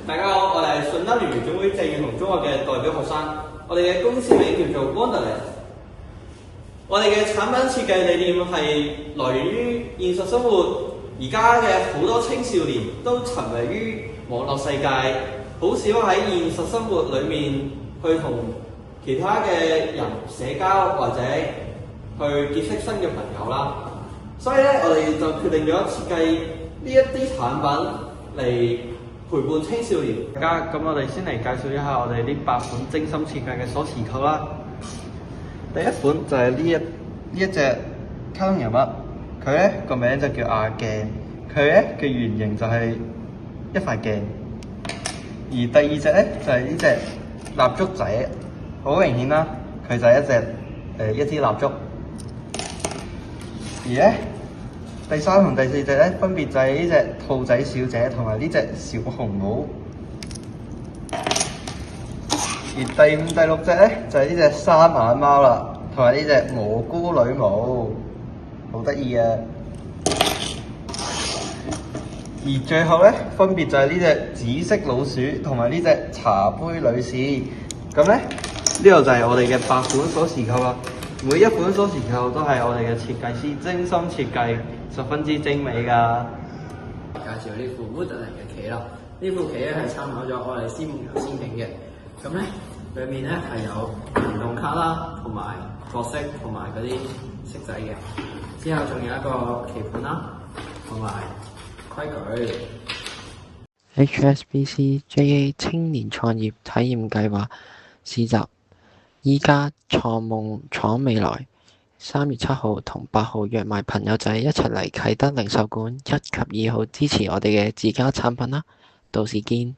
大家好，我哋係順德聯誼總會鄭裕彤中學嘅代表學生。我哋嘅公司名叫做 Wonderland。我哋嘅產品設計理念係來源於現實生活。而家嘅好多青少年都沉迷於網絡世界，好少喺現實生活裡面去同其他嘅人社交或者去結識新嘅朋友啦。所以咧，我哋就決定咗設計呢一啲產品嚟陪伴青少年。大家咁，我哋先嚟介紹一下我哋呢8款精心設計嘅鎖匙扣啦。第一款就係呢一隻卡通人物，佢咧個名就叫阿鏡，佢咧嘅原型就係一塊鏡。而第二隻咧就係呢隻蠟燭仔，好明顯啦，佢就係一支蠟燭。而咧第三同第四隻咧，分別就係呢隻兔仔小姐同埋呢隻小紅帽。而第5、第6隻咧，就係呢隻三眼貓啦，同埋呢隻蘑菇女巫，好得意啊！而最後咧，分別就係呢隻紫色老鼠同埋呢隻茶杯女士。咁咧，呢度就係我哋嘅8款鎖匙扣啦。每一款鎖匙扣都係我哋嘅設計師精心設計，十分之精美㗎。介紹呢副 Wonderland 嘅旗啦，呢副旗咧係參考咗愛麗絲夢遊仙境嘅。咁咧，裡面咧係有行動卡啦，同埋角色同埋嗰啲色仔嘅。之後仲有一個棋盤啦，同埋規矩。HSBC-JA 青年創業體驗計劃試集，依家創夢闖未來。3月7號同8號約埋朋友仔一齊嚟啟德零售館1及2號支持我哋嘅自家產品啦，到時見。